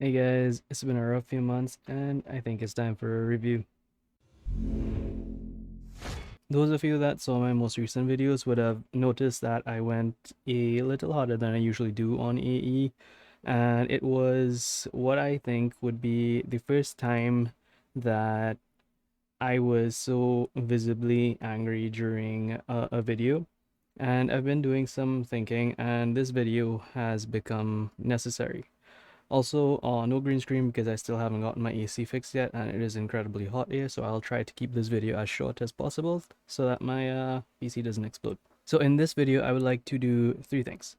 Hey guys, it's been a rough few months and I think it's time for a review. Those of you that saw my most recent videos would have noticed that I went a little harder than I usually do on AE, and it was what I think would be the first time that I was so visibly angry during a video. And I've been doing some thinking, and this video has become necessary. Also, no green screen because I still haven't gotten my AC fixed yet and it is incredibly hot here, so I'll try to keep this video as short as possible so that my PC doesn't explode. So in this video, I would like to do three things.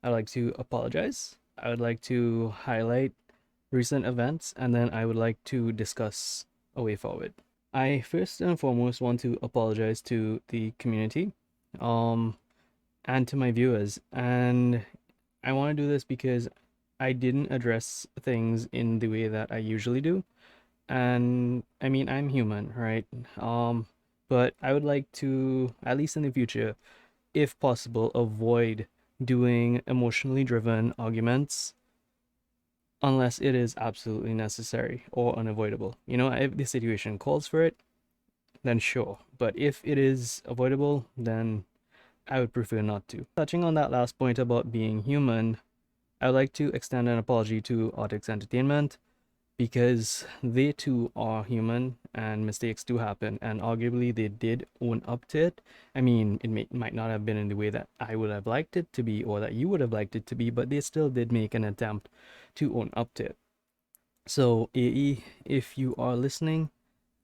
I would like to apologize, I would like to highlight recent events, and then I would like to discuss a way forward. I first and foremost want to apologize to the community, um, and to my viewers, and I want to do this because I didn't address things in the way that I usually do. And I mean, I'm human, right? Um, but I would like to, at least in the future, if possible, avoid doing emotionally driven arguments unless it is absolutely necessary or unavoidable. You know, if the situation calls for it, then sure. But if it is avoidable, then I would prefer not to. Touching on that last point about being human, I would like to extend an apology to Artix Entertainment because they too are human and mistakes do happen, and arguably they did own up to it. I mean, might not have been in the way that I would have liked it to be or that you would have liked it to be, but they still did make an attempt to own up to it. So, AE, if you are listening,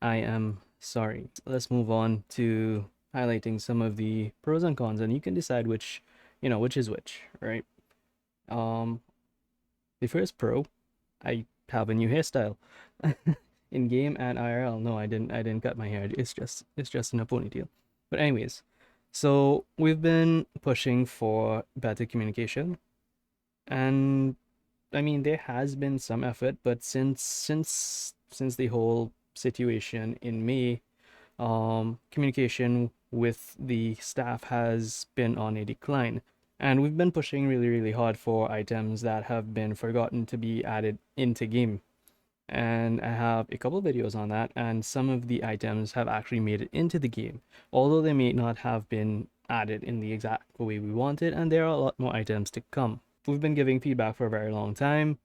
I am sorry. Let's move on to highlighting some of the pros and cons, and you can decide which is which, right? Um, the first pro, I have a new hairstyle. In game and IRL. No, I didn't cut my hair. It's just in a ponytail. But anyways, so we've been pushing for better communication, and I mean there has been some effort, but since the whole situation in May, communication with the staff has been on a decline. And we've been pushing really, really hard for items that have been forgotten to be added into game. And I have a couple videos on that, and some of the items have actually made it into the game, although they may not have been added in the exact way we wanted, and there are a lot more items to come. We've been giving feedback for a very long time,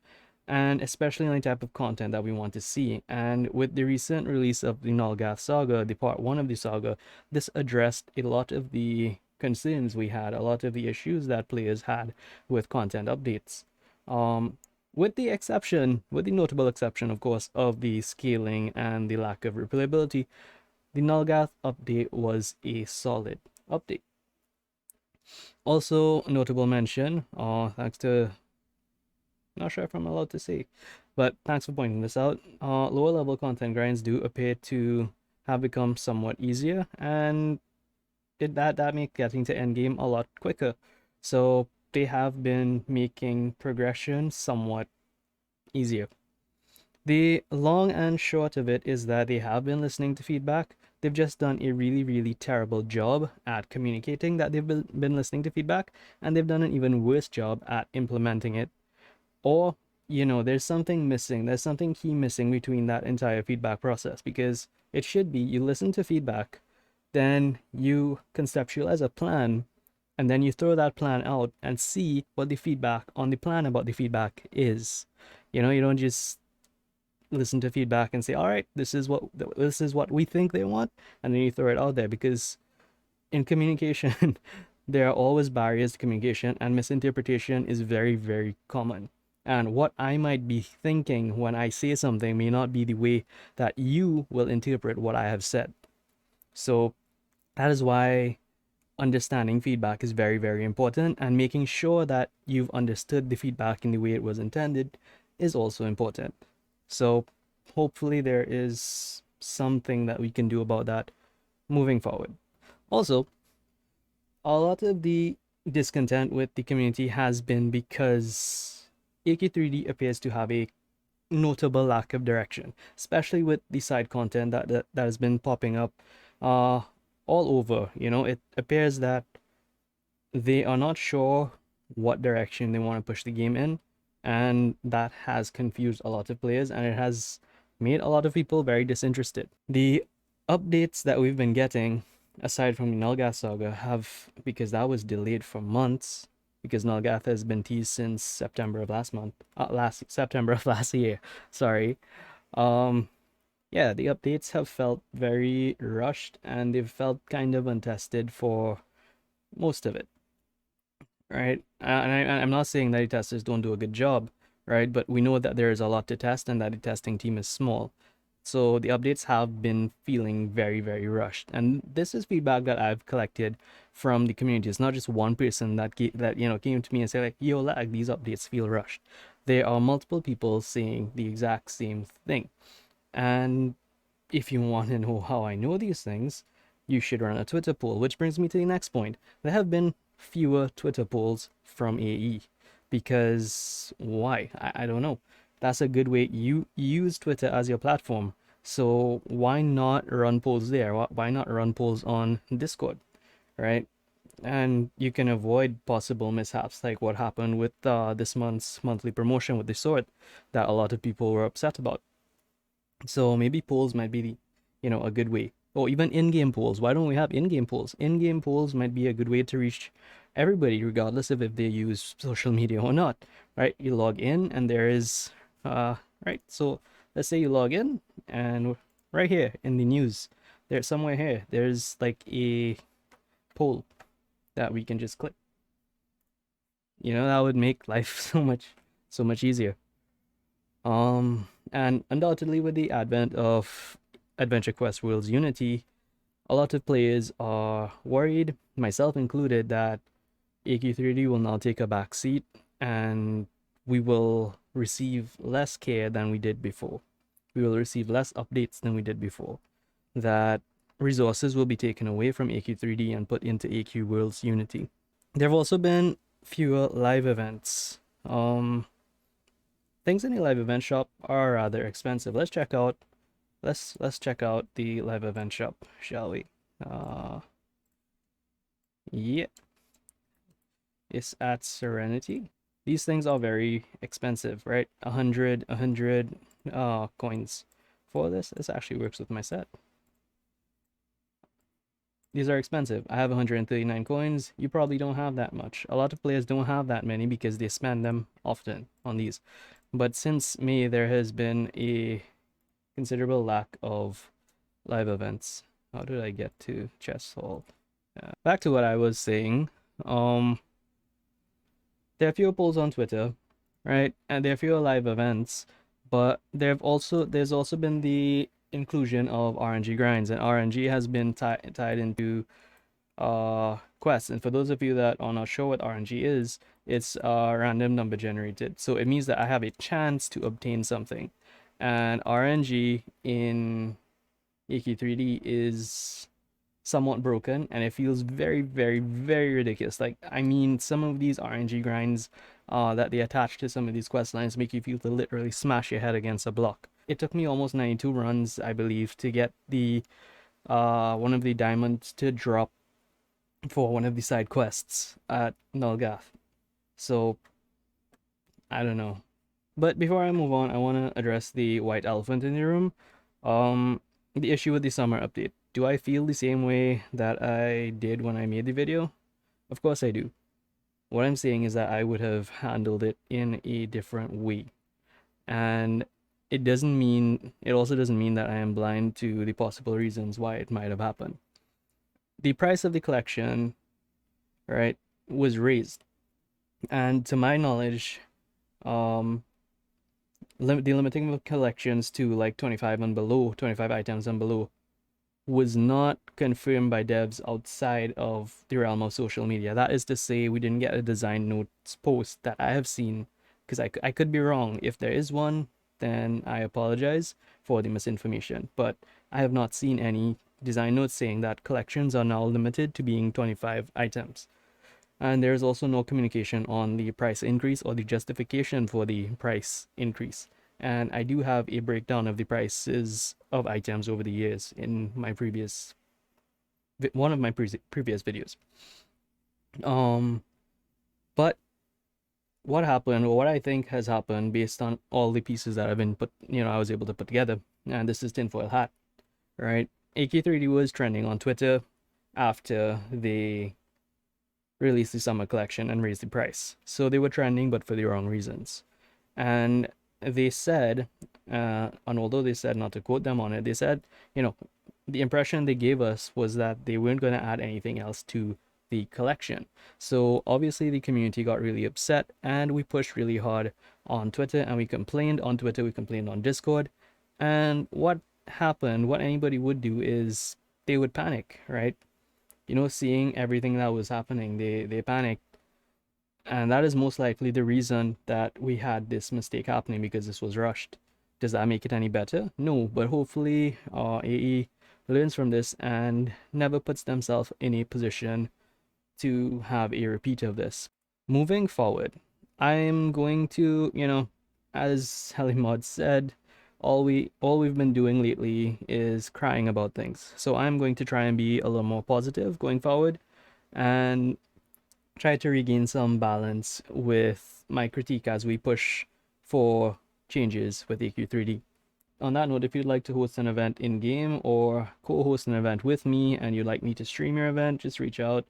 and especially on the type of content that we want to see. And with the recent release of the Nolgath saga, the part 1 of the saga, this addressed a lot of the concerns we had, a lot of the issues that players had with content updates. With the notable exception, of course, of the scaling and the lack of replayability, the Nulgath update was a solid update. Also, notable mention, thanks to, not sure if I'm allowed to say, but thanks for pointing this out. Lower level content grinds do appear to have become somewhat easier, and that makes getting to endgame a lot quicker. So they have been making progression somewhat easier. The long and short of it is that they have been listening to feedback. They've just done a really, really terrible job at communicating that they've been listening to feedback, and they've done an even worse job at implementing it. Or, there's something missing. There's something key missing between that entire feedback process, because it should be you listen to feedback, then you conceptualize a plan, and then you throw that plan out and see what the feedback on the plan about the feedback is. You don't just listen to feedback and say, all right, this is what we think they want, and then you throw it out there, because in communication there are always barriers to communication, and misinterpretation is very, very common. And what I might be thinking when I say something may not be the way that you will interpret what I have said. So that is why understanding feedback is very, very important, and making sure that you've understood the feedback in the way it was intended is also important. So hopefully there is something that we can do about that moving forward. Also, a lot of the discontent with the community has been because AQ3D appears to have a notable lack of direction, especially with the side content that has been popping up all over. It appears that they are not sure what direction they want to push the game in, and that has confused a lot of players, and it has made a lot of people very disinterested. The updates that we've been getting, aside from the Nulgath saga, have, because that was delayed for months, because Nulgath has been teased since September of last September of last year. Sorry. Um, yeah, the updates have felt very rushed, and they've felt kind of untested for most of it, right? I'm not saying that the testers don't do a good job, right? But we know that there is a lot to test and that the testing team is small. So the updates have been feeling very, very rushed. And this is feedback that I've collected from the community. It's not just one person that came to me and said like, "Yo, lag, these updates feel rushed." There are multiple people saying the exact same thing. And if you want to know how I know these things, you should run a Twitter poll, which brings me to the next point. There have been fewer Twitter polls from AE because why? I don't know. That's a good way. You use Twitter as your platform. So why not run polls there? Why not run polls on Discord, right? And you can avoid possible mishaps like what happened with this month's monthly promotion with the sword that a lot of people were upset about. So maybe polls might be a good way. Or even in-game polls. Why don't we have in-game polls? In-game polls might be a good way to reach everybody, regardless of if they use social media or not. Right? You log in and there is right. So let's say you log in and right here in the news, there's somewhere here, there's like a poll that we can just click. That would make life so much easier. And undoubtedly, with the advent of Adventure Quest Worlds Unity, a lot of players are worried, myself included, that AQ3D will now take a back seat and we will receive less care than we did before. We will receive less updates than we did before. That resources will be taken away from AQ3D and put into AQ Worlds Unity. There have also been fewer live events. Things in the live event shop are rather expensive. Let's check out the live event shop, shall we? Yeah, it's at Serenity. These things are very expensive, right? A hundred coins for this. This actually works with my set. These are expensive. I have 139 coins. You probably don't have that much. A lot of players don't have that many because they spend them often on these. But since May, there has been a considerable lack of live events. How did I get to chest hold? Back to what I was saying. There are fewer polls on Twitter, right? And there are fewer live events, but there's also been the inclusion of RNG grinds, and RNG has been tied into quests. And for those of you that are not sure what RNG is, it's random number generated. So it means that I have a chance to obtain something. And RNG in AQ3D is somewhat broken, and it feels very, very, very ridiculous. Like, I mean, some of these RNG grinds that they attach to some of these quest lines make you feel to literally smash your head against a block. It took me almost 92 runs, I believe, to get the one of the diamonds to drop for one of the side quests at Nulgath. So I don't know. But before I move on, I want to address the white elephant in the room. The issue with the summer update. Do I feel the same way that I did when I made the video? Of course I do. What I'm saying is that I would have handled it in a different way. And it also doesn't mean that I am blind to the possible reasons why it might have happened. The price of the collection, right, was raised. And to my knowledge, um, the limiting of collections to like 25 and below, 25 items and below, was not confirmed by devs outside of the realm of social media. That is to say, we didn't get a design notes post that I have seen, because I could be wrong. If there is one, then I apologize for the misinformation. But I have not seen any design notes saying that collections are now limited to being 25 items. And there's also no communication on the price increase or the justification for the price increase. And I do have a breakdown of the prices of items over the years in my one of my previous videos. But what happened, or what I think has happened based on all the pieces that I've been I was able to put together, and this is tinfoil hat, right? AQ3D was trending on Twitter after they released the summer collection and raised the price. So they were trending, but for the wrong reasons. And they said, and although they said not to quote them on it, they said, you know, the impression they gave us was that they weren't going to add anything else to the collection. So obviously the community got really upset, and we pushed really hard on Twitter, and we complained on Twitter, we complained on Discord. And what happened, what anybody would do is they would panic, right? Seeing everything that was happening, they panicked. And that is most likely the reason that we had this mistake happening, because this was rushed. Does that make it any better? No, but hopefully AE learns from this and never puts themselves in a position to have a repeat of this. Moving forward, I'm going to, as Helimod said, all we've been doing lately is crying about things. So I'm going to try and be a little more positive going forward, and try to regain some balance with my critique as we push for changes with AQ3D. On that note, if you'd like to host an event in game or co-host an event with me and you'd like me to stream your event, just reach out.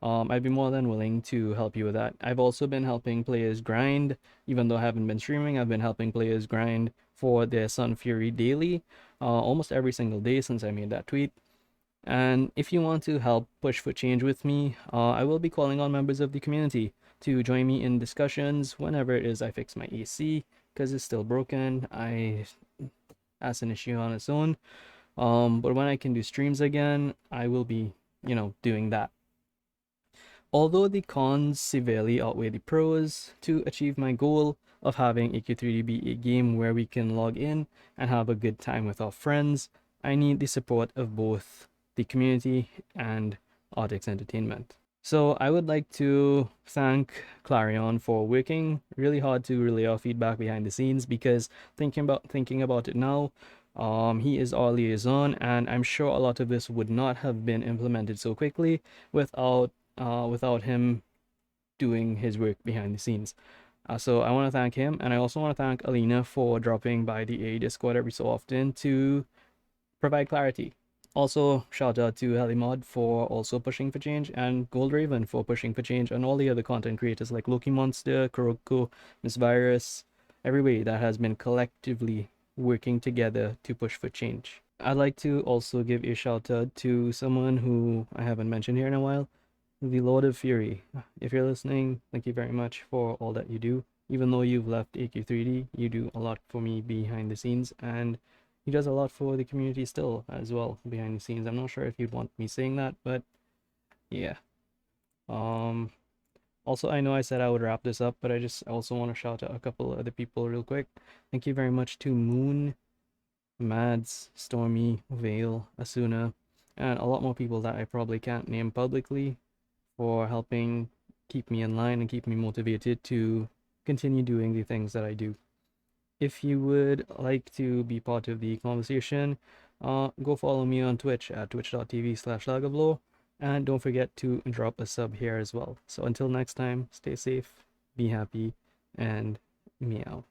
I'd be more than willing to help you with that. I've also been helping players grind, even though I haven't been streaming. I've been helping players grind for their Sun Fury daily, almost every single day since I made that tweet. And if you want to help push for change with me, I will be calling on members of the community to join me in discussions whenever it is I fix my AC, because it's still broken. That's an issue on its own. But when I can do streams again, I will be, doing that. Although the cons severely outweigh the pros, to achieve my goal of having AQ3D be a game where we can log in and have a good time with our friends, I need the support of both the community and Artix Entertainment. So I would like to thank Clarion for working really hard to relay our feedback behind the scenes, because thinking about it now, he is our liaison, and I'm sure a lot of this would not have been implemented so quickly without him doing his work behind the scenes. So I want to thank him, and I also want to thank Alina for dropping by the A Discord every so often to provide clarity. Also, shout out to Helimod for also pushing for change, and Gold Raven for pushing for change, and all the other content creators like Loki Monster, Kuroko, Miss Virus, everybody that has been collectively working together to push for change. I'd like to also give a shout out to someone who I haven't mentioned here in a while, the Lord of Fury. If you're listening, thank you very much for all that you do. Even though you've left AQ3D, you do a lot for me behind the scenes, and he does a lot for the community still as well behind the scenes. I'm not sure if you'd want me saying that, but yeah. Also, I know I said I would wrap this up, but I just also want to shout out a couple other people real quick. Thank you very much to Moon, Mads, Stormy, Vale, Asuna, and a lot more people that I probably can't name publicly, for helping keep me in line and keep me motivated to continue doing the things that I do. If you would like to be part of the conversation, go follow me on Twitch at twitch.tv/lagablow, and don't forget to drop a sub here as well. So until next time, stay safe, be happy, and meow.